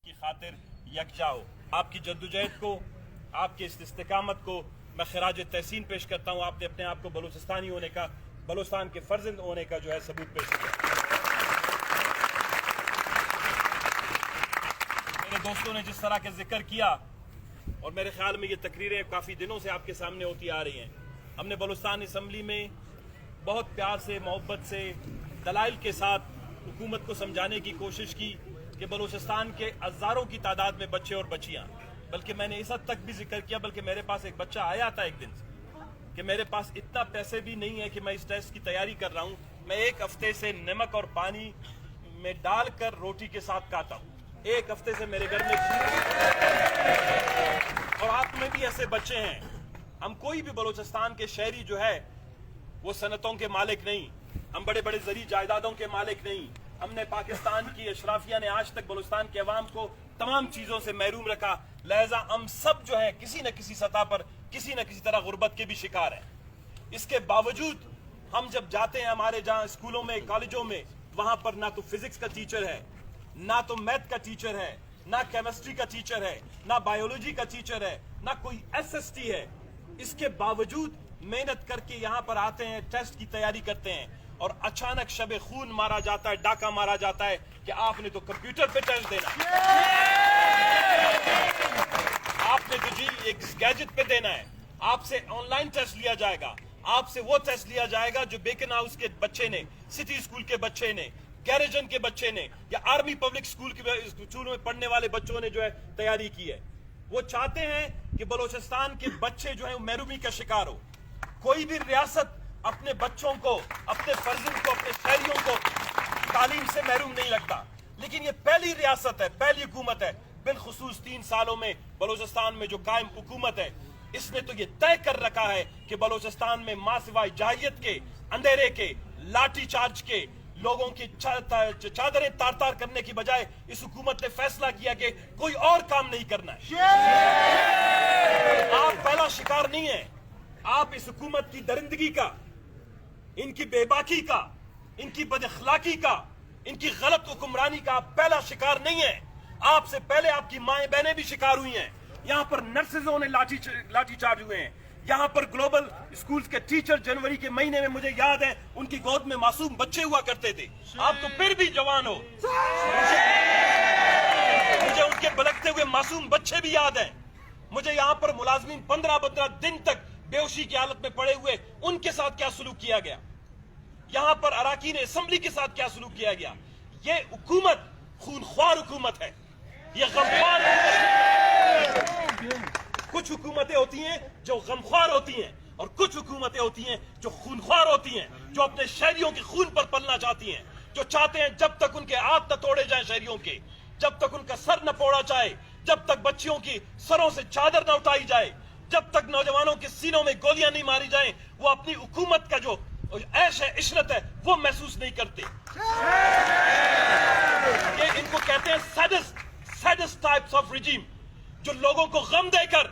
की खातिर यकजा हो। आपकी जद्दोजहद को, आपके इस इस्तिकामत को मैं खराज तहसीन पेश करता हूँ। आपने अपने आप को बलूचिस्तानी होने का, बलूचिस्तान के फर्जंद होने का जो है सबूत पेश किया। मेरे दोस्तों ने जिस तरह का जिक्र किया और मेरे ख्याल में ये तकरीरें काफ़ी दिनों से आपके सामने होती आ रही हैं। हमने बलूचिस्तान असम्बली में बहुत प्यार से, मोहब्बत से, दलाइल के साथ हुकूमत को समझाने की कोशिश की कि बलूचिस्तान के हज़ारों की तादाद में बच्चे और बच्चियाँ, बल्कि मैंने इस हद तक भी जिक्र किया, बल्कि मेरे पास एक बच्चा आया था एक दिन कि मेरे पास इतना पैसे भी नहीं है कि मैं इस टेस्ट की तैयारी कर रहा हूँ, मैं एक हफ्ते से नमक और पानी में डालकर रोटी के साथ खाता हूँ। एक हफ्ते से मेरे घर में और आप में भी ऐसे बच्चे हैं। हम कोई भी बलूचिस्तान के शहरी जो है वो सनतों के मालिक नहीं, हम बड़े बड़े ज़री जायदादों के मालिक नहीं। हमने पाकिस्तान की अशराफिया ने आज तक बलूचिस्तान के अवाम को तमाम चीज़ों से महरूम रखा, लिहाजा हम सब जो है किसी न किसी सतह पर किसी न किसी तरह गुर्बत के भी शिकार हैं। इसके बावजूद हम जब जाते हैं हमारे जहाँ स्कूलों में, कॉलेजों में, वहाँ पर ना तो फिजिक्स का टीचर है, ना तो मैथ का टीचर है, ना केमिस्ट्री का टीचर है, ना बायोलॉजी का टीचर है, ना कोई SST है। इसके बावजूद मेहनत करके यहाँ पर आते हैं, टेस्ट की तैयारी करते हैं और अचानक शबे खून मारा जाता है, डाका मारा जाता है कि आपने तो कंप्यूटर पे टेस्ट देना, आपने तो जी एक गैजेट पे देना है, आपसे ऑनलाइन टेस्ट लिया जाएगा, आपसे वो टेस्ट लिया जाएगा जो बेकन हाउस के बच्चे ने, सिटी स्कूल के बच्चे ने, गैरेजन के बच्चे ने या आर्मी पब्लिक स्कूल के स्कूलों में पढ़ने वाले बच्चों ने जो है तैयारी की है। वो चाहते हैं कि बलूचिस्तान के बच्चे जो है महरूमी का शिकार हो। कोई भी रियासत अपने बच्चों को, अपने फर्जंद को, अपने शहरियों को तालीम से महरूम नहीं रखता, लेकिन ये पहली रियासत है, पहली हुकूमत है, बिलखुसूस 3 सालों में बलूचिस्तान में जो कायम हुकूमत है, इसने तो ये तय कर रखा है कि बलूचिस्तान में मां सिवाय जाहिलियत के, अंधेरे के, लाठी चार्ज के, लोगों की चादरें तार तार करने की बजाय इस हुकूमत ने फैसला किया कि कोई और काम नहीं करना है। आप पहला शिकार नहीं है, आप इस हुकूमत की दरिंदगी का, इनकी बेबाकी का, इनकी बदअखलाकी का, इनकी गलत हुक्मरानी का आप पहला शिकार नहीं है। आपसे पहले आपकी माएं बहनें भी शिकार हुई हैं। यहाँ पर नर्सेजों ने लाठी चार्ज हुए हैं। यहाँ पर ग्लोबल स्कूल्स के टीचर जनवरी के महीने में, मुझे याद है, उनकी गोद में मासूम बच्चे हुआ करते थे। आप तो फिर भी जवान हो, मुझे उनके बलकते हुए मासूम बच्चे भी याद हैं। मुझे यहाँ पर मुलाजमीन 15-15 दिन तक बेहोशी की हालत में पड़े हुए, उनके साथ क्या सलूक किया गया, यहाँ पर अराकीन असेंबली के साथ क्या सलूक किया गया। ये हुकूमत खूनख्वार हुकूमत है, ये गमख्वार। कुछ हुकूमतें होती हैं जो गमख्वार होती हैं और कुछ हुकूमतें होती हैं जो खूनख्वार होती हैं, जो अपने शहरियों के खून पर पलना चाहती हैं, जो चाहते हैं जब तक उनके हाथ न तोड़े जाएं शहरियों के, जब तक उनका सर न फोड़ा जाए, जब तक बच्चियों की सरों से चादर न उठाई जाए, जब तक नौजवानों के सीनों में गोलियां नहीं मारी जाएं, वो अपनी हुकूमत का जो ऐश है, इशरत है, वो महसूस नहीं करते। ये इनको कहते हैं सैडिस्ट टाइप्स ऑफ रिजीम, जो लोगों को गम देकर,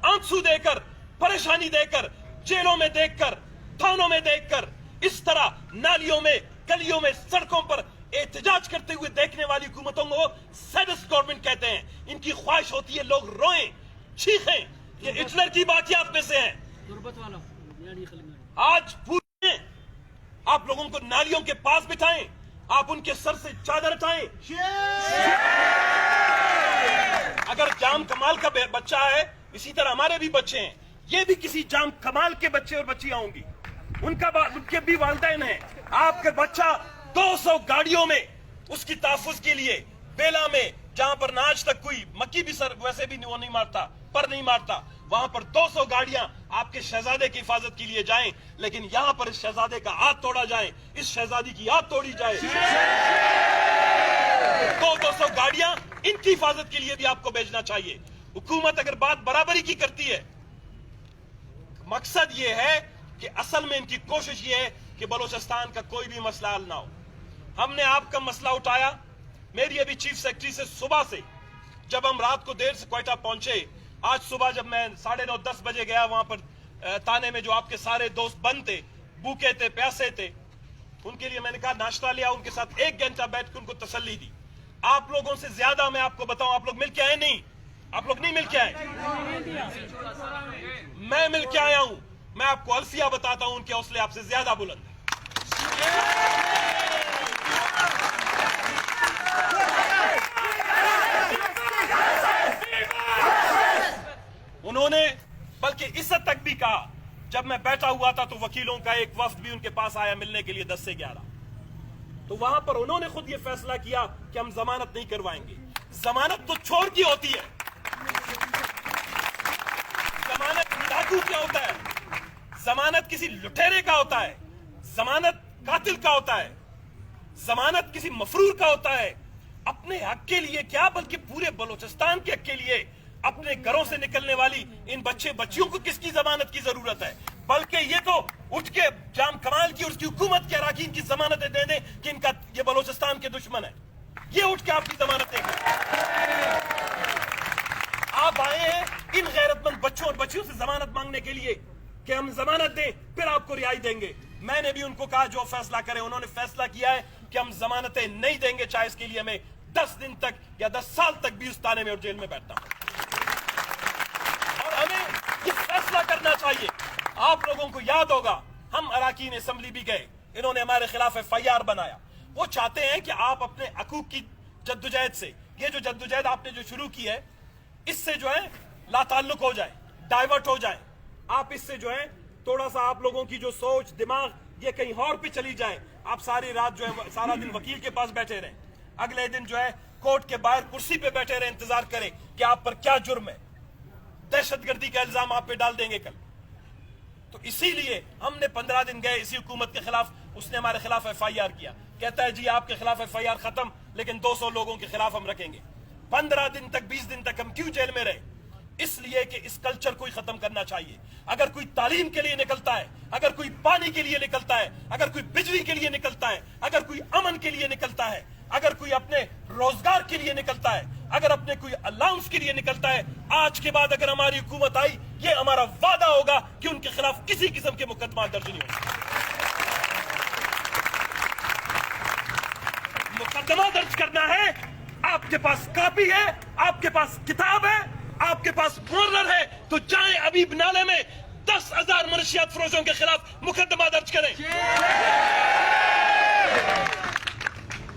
आंसू देकर, परेशानी देकर, जेलों में देखकर, थानों में देखकर, इस तरह नालियों में, गलियों में, सड़कों पर एहतजाज करते हुए देखने वाली हुकूमतों को सैडिस्ट गवर्नमेंट कहते हैं। इनकी ख्वाहिश होती है लोग रोएं, चीखें। ये हिटलर की बातियां में से हैं। आज पूरे आप लोगों को नालियों के पास बिठाएं, आप उनके सर से चादर हटाएं। अगर जाम कमाल का बच्चा है, इसी तरह हमारे भी बच्चे हैं, ये भी किसी जाम कमाल के बच्चे और बच्चियां होंगी, उनके भी वालिदैन हैं। आपका बच्चा 200 गाड़ियों में उसकी तहफ़्फ़ुज़ के लिए बेला में, जहां पर आज तक कोई मक्की भी सर वैसे भी वो नहीं मारता, पर नहीं मारता, वहां पर 200 गाड़ियां आपके शहजादे की हिफाजत के लिए जाएं, लेकिन यहां पर इस शहजादे का हाथ तोड़ा जाए, इस शहजादी की हाथ तोड़ी जाए। 200 गाड़ियां इनकी हिफाजत के लिए भी आपको भेजना चाहिए। हुकूमत अगर बात बराबरी की करती है, मकसद ये है कि असल में इनकी कोशिश ये है कि बलूचिस्तान का कोई भी मसला हल ना हो। हमने आपका मसला उठाया, मेरी अभी चीफ सेक्रेटरी से सुबह से, जब हम रात को देर से क्वेटा पहुंचे, आज सुबह जब मैं 9:30-10 बजे गया, वहां पर ताने में जो आपके सारे दोस्त बंद थे, भूखे थे, प्यासे थे, उनके लिए मैंने कहा नाश्ता लिया, उनके साथ 1 घंटा बैठ कर उनको तसल्ली दी। آپ لوگوں سے زیادہ میں آپ کو بتاؤں, آپ لوگ مل کے آئے نہیں, آپ لوگ نہیں مل کے آئے, میں مل کے آیا ہوں. میں آپ کو الفیہ بتاتا ہوں, ان کے حوصلے آپ سے زیادہ بلند ہیں. انہوں نے بلکہ اس حد تک بھی کہا, جب میں بیٹھا ہوا تھا تو وکیلوں کا ایک وفد بھی ان کے پاس آیا ملنے کے لیے 10 سے 11, تو وہاں پر انہوں نے خود یہ فیصلہ کیا کہ ہم ضمانت نہیں کروائیں گے. ضمانت تو چور کی ہوتی ہے, ضمانت ڈاکو کیا ہوتا ہے, ضمانت کسی لٹیرے کا ہوتا ہے, ضمانت قاتل کا ہوتا ہے, ضمانت کسی مفرور کا ہوتا ہے. اپنے حق کے لیے کیا بلکہ پورے بلوچستان کے حق کے لیے اپنے گھروں سے نکلنے والی ان بچیوں کو کس کی ضمانت کی ضرورت ہے؟ بلکہ یہ تو اٹھ کے جام کمال کی اور اس کی حکومت کے اراکین کی ضمانتیں دے دیں کہ ان کا یہ بلوچستان کے دشمن ہے. یہ اٹھ کے آپ کی ضمانت دیں گے. آپ آئے ہیں ان غیرت مند بچوں اور بچیوں سے ضمانت مانگنے کے لیے کہ ہم ضمانت دیں پھر آپ کو رہائی دیں گے. میں نے بھی ان کو کہا جو فیصلہ کرے. انہوں نے فیصلہ کیا ہے کہ ہم ضمانتیں نہیں دیں گے, چاہے اس کے لیے ہمیں 10 دن تک یا 10 سال تک بھی اس تانے میں اور جیل میں بیٹھنا ہوں. اور ہمیں یہ فیصلہ کرنا چاہیے. آپ لوگوں کو یاد ہوگا ہم اراکین اسمبلی بھی گئے, انہوں نے ہمارے خلاف FIR بنایا. وہ چاہتے ہیں کہ آپ اپنے حقوق کی جدوجہد سے, یہ جو جدوجہد آپ نے جو شروع کی ہے, اس سے جو ہے لا تعلق ہو جائے, ڈائیورٹ ہو جائے. آپ اس سے جو ہے تھوڑا سا آپ لوگوں کی جو سوچ دماغ یہ کہیں اور پہ چلی جائے. آپ ساری رات جو ہے سارا دن وکیل کے پاس بیٹھے رہیں, اگلے دن جو ہے کورٹ کے باہر کرسی پہ بیٹھے رہیں, انتظار کریں کہ آپ پر کیا جرم ہے. دہشت گردی کا الزام آپ پہ ڈال دیں گے کل. تو اسی لیے ہم نے 15 دن گئے اسی حکومت کے خلاف, اس نے ہمارے خلاف FIR کیا. کہتا ہے جی آپ کے خلاف FIR ختم, لیکن 200 لوگوں کے خلاف ہم رکھیں گے. 15 دن تک 20 دن تک ہم کیوں جیل میں رہے؟ اس لیے کہ اس کلچر کو ہی ختم کرنا چاہیے. اگر کوئی تعلیم کے لیے نکلتا ہے, اگر کوئی پانی کے لیے نکلتا ہے, اگر کوئی بجلی کے لیے نکلتا ہے, اگر کوئی امن کے لیے نکلتا ہے, اگر کوئی اپنے روزگار کے لیے نکلتا ہے, اگر اپنے کوئی الاؤنس کے لیے نکلتا ہے, آج کے بعد اگر ہماری حکومت آئی یہ ہمارا وعدہ ہوگا کہ ان کے خلاف کسی قسم کے مقدمات درج نہیں ہوں گے. مقدمہ درج کرنا ہے, آپ کے پاس کاپی ہے, آپ کے پاس کتاب ہے, آپ کے پاس مورر ہے, تو جائیں ابھی نالے میں 10,000 منشیات فروشوں کے خلاف مقدمہ درج کریں.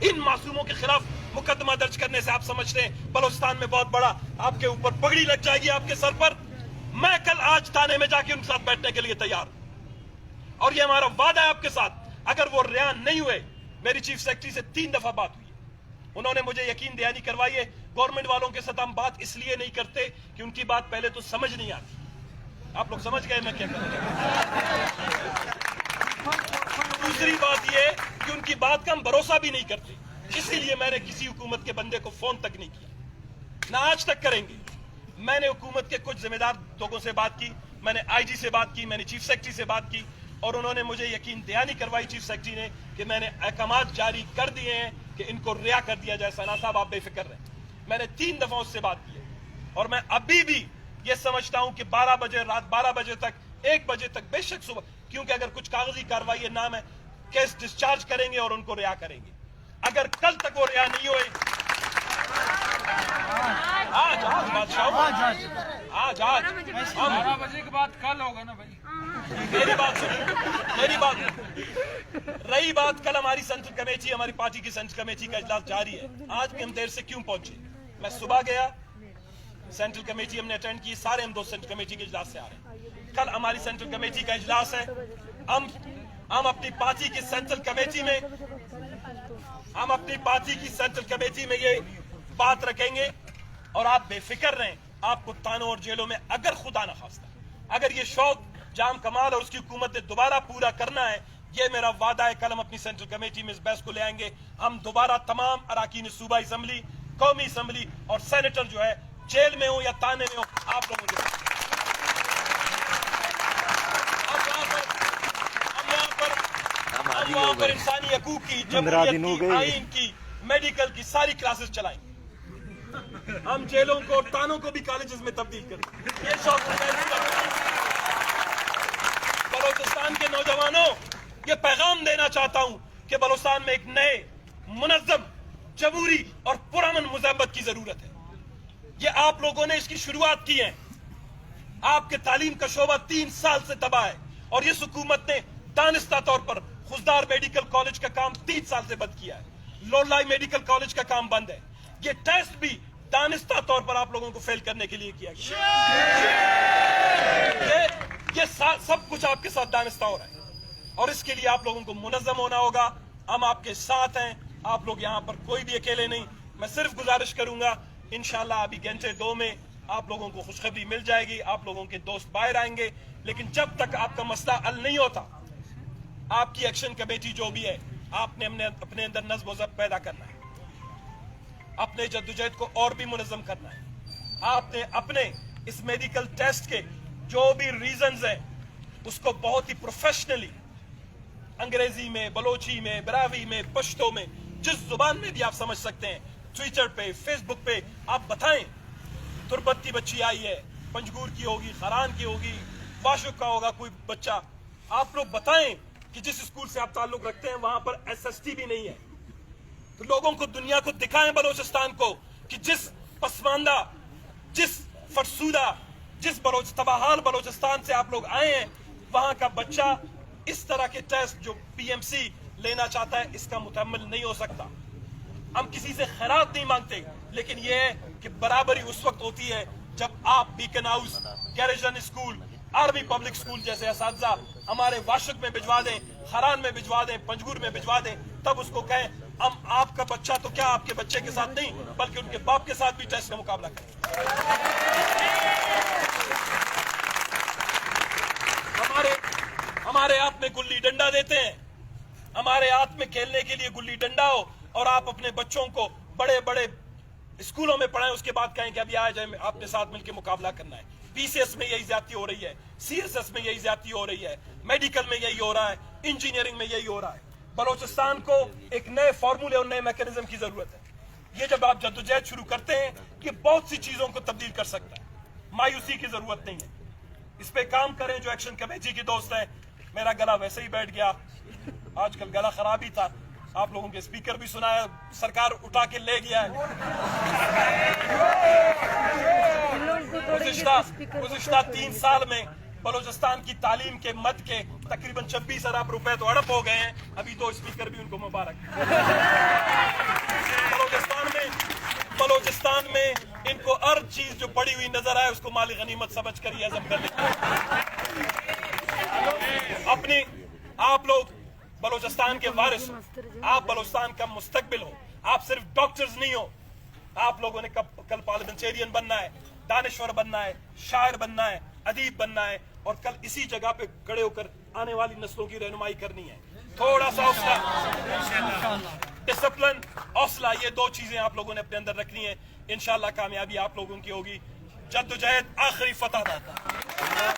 ان معصوموں کے خلاف مقدمہ درج کرنے سے آپ سمجھتے ہیں بلوچستان میں بہت بڑا آپ کے اوپر پگڑی لگ جائے گی آپ کے سر پر. میں کل آج تھانے میں جا کے ان کے ساتھ بیٹھنے کے لیے تیار ہوں, اور یہ ہمارا وعدہ ہے آپ کے ساتھ. اگر وہ رہا نہیں ہوئے, میری چیف سیکرٹری سے 3 دفعہ بات ہوئی, انہوں نے مجھے یقین دہانی کروائی ہے. گورنمنٹ والوں کے ساتھ ہم بات اس لیے نہیں کرتے کہ ان کی بات پہلے تو سمجھ نہیں آتی. آپ لوگ سمجھ گئے میں کیا کہنا چاہتا ہوں. دوسری بات یہ کہ ان کی بات کا ہم بھروسہ بھی نہیں کرتے, اسی لیے میں نے کسی حکومت کے بندے کو فون تک نہیں کیا, نہ آج تک کریں گے. میں نے حکومت کے کچھ ذمہ دار لوگوں سے بات کی, میں نے IG سے بات کی, میں نے چیف سیکرٹری سے بات کی, اور انہوں نے مجھے یقین دہانی کروائی چیف سیکرٹری نے کہ میں نے احکامات جاری کر دیے ہیں کہ ان کو رہا کر دیا جائے. ثنا صاحب آپ بے فکر رہیں. میں نے 3 دفعہ اس سے بات کی ہے, اور میں ابھی بھی یہ سمجھتا ہوں کہ 12 بجے, رات 12 بجے تک, 1 بجے تک, بے شک صبح, کیونکہ اگر کچھ کاغذی کاروائی ہے نام ہے کیس ڈسچارج کریں گے اور ان کو رہا کریں گے. اگر کل تک وہ رہا نہیں ہوئے, آج بادشاہ, آج 12 بجے کے بعد کل ہوگا نا بھائی. میری بات سنیں, میری بات رہی بات کل ہماری سینٹرل کمیٹی, ہماری پارٹی کی سینٹرل کمیٹی کا اجلاس جاری ہے. آج بھی ہم دیر سے کیوں پہنچے؟ میں صبح گیا, سینٹرل کمیٹی ہم نے اٹینڈ کی, سارے ہم 2 سینٹرل کمیٹی کے اجلاس سے آ رہے ہیں. کل ہماری سینٹرل کمیٹی کا اجلاس ہے. ہم اپنی پارٹی کی سینٹرل کمیٹی میں, ہم اپنی پارٹی کی سینٹرل کمیٹی میں یہ بات رکھیں گے, اور آپ بے فکر رہیں. آپ کو تانوں اور جیلوں میں اگر خدا نہ خواستہ اگر یہ شوق جام کمال اور اس کی حکومت نے دوبارہ پورا کرنا ہے, یہ میرا وعدہ ہے, کل ہم اپنی سینٹرل کمیٹی میں اس بحث کو لے آئیں گے. ہم دوبارہ تمام اراکین صوبائی اسمبلی, قومی اسمبلی اور سینیٹر جو ہے جیل میں ہو یا تانے میں ہو, آپ لوگوں کے ہم وہاں پر انسانی حقوق کی, جمہوریت کی, آئین کی, میڈیکل کی ساری کلاسز چلائیں. ہم جیلوں کو اور تانوں کو بھی کالجز میں تبدیل کریں. یہ شوق بلوچستان کے نوجوانوں, یہ پیغام دینا چاہتا ہوں کہ بلوچستان میں ایک نئے منظم जबूरी और पुरअमन मुज़ाहमत की जरूरत है। ये आप लोगों ने इसकी शुरुआत की है। आपके तालीम का शोबा 3 साल से तबाह है और इस हुकूमत ने दानिस्ता तौर पर खुजदार मेडिकल कॉलेज का काम 3 साल से बंद किया है। लोलाई मेडिकल कॉलेज का काम बंद है। ये टेस्ट भी दानिस्ता तौर पर आप लोगों को फेल करने के लिए किया गया। ये सब कुछ आपके साथ दानिस्ता हो रहा है और इसके लिए आप लोगों को मुनज़्ज़म होना होगा। हम आपके साथ हैं, आप लोग यहाँ पर कोई भी अकेले नहीं। मैं सिर्फ गुजारिश करूंगा, इंशाल्लाह अभी घंटे 2 में आप लोगों को खुशखबरी मिल जाएगी, आप लोगों के दोस्त बाहर आएंगे। लेकिन जब तक आपका मसला हल नहीं होता, आपकी एक्शन कमेटी जो भी है, आपने अपने अंदर नज़्म व ज़ब्त पैदा करना है, अपने जद्दोजहद को और भी मुनज़्ज़म करना है। आपने अपने इस मेडिकल टेस्ट के जो भी रीजंस हैं उसको बहुत ही प्रोफेशनली अंग्रेजी में, बलोची में, बरावी में, पश्तो में, जिस जुबान में भी आप समझ सकते हैं, ट्विटर पे, फेसबुक पे आप बताएं। तुरबत की बच्ची आई है, पंजगूर की होगी, खरान की होगी, वाशुक का होगा कोई बच्चा, आप लोग बताएं कि जिस स्कूल से आप ताल्लुक रखते हैं वहां पर SST भी नहीं है। तो लोगों को, दुनिया को दिखाएं बलोचिस्तान को कि जिस पसमानदा, जिस फरसूदा, जिस तबाहाल बलोचिस्तान से आप लोग आए हैं, वहां का बच्चा इस तरह के टेस्ट जो PMC लेना चाहता है इसका मुतहम्मिल नहीं हो सकता। हम किसी से खैरात नहीं मांगते, लेकिन यह है कि बराबरी उस वक्त होती है जब आप beacon house, garrison school, army public school जैसे असातिज़ा हमारे वाशुक में भिजवा दें, खरान में भिजवा दें, पंजगूर में भिजवा दें, तब उसको कहें हम आपका बच्चा तो क्या आपके बच्चे के साथ नहीं बल्कि उनके बाप के साथ भी टेस्ट का मुकाबला करें। हमारे हाथ में गुल्ली डंडा देते हैं, हमारे हाथ में खेलने के लिए गुल्ली डंडा हो और आप अपने बच्चों को बड़े बड़े स्कूलों में पढ़ाएं, उसके बाद कहें कि अभी आ जाए आपने साथ मिलकर मुकाबला करना है। PCS में यही ज्यादती हो रही है, CSS में यही ज्यादती हो रही है, मेडिकल में यही हो रहा है, इंजीनियरिंग में यही हो रहा है। बलोचिस्तान को एक नए फॉर्मूले और नए मैकेनिज्म की जरूरत है। ये जब आप जद्दोजहद शुरू करते हैं, ये बहुत सी चीजों को तब्दील कर सकता है। मायूसी की जरूरत नहीं है, इस पे काम करें। जो एक्शन कमेटी के दोस्त हैं, मेरा गला वैसे ही बैठ गया, आजकल गला खराब ही था, आप लोगों के स्पीकर भी सुनाया, सरकार उठा के ले गया है। गुज़िश्ता 3 साल में बलोचिस्तान की तालीम के मद के तकरीबन 26 अरब रुपए तो हड़प हो गए हैं। अभी 2 स्पीकर भी उनको मुबारक। बलोचिस्तान में इनको हर चीज जो पड़ी हुई नजर आए उसको माली गनीमत समझ कर हजम कर लेते। अपनी आप लोग बलोचिस्तान के वारिस हो, आप बलोचिस्तान का मुस्तकबिल हो। आप सिर्फ डॉक्टर्स नहीं हो, आप लोगों ने कल पार्लियामेंटेरियन बनना है, दानिश्वर बनना है, शायर बनना है, अदीब बनना है और कल इसी जगह पे खड़े होकर आने वाली नस्लों की रहनुमाई करनी है। थोड़ा सा हौसला, डिसिप्लिन, हौसला, ये 2 चीजें आप लोगों ने अपने अंदर रखनी है। इंशाल्लाह कामयाबी आप लोगों की होगी। जद्दोजहद आखिरी फतह दाता।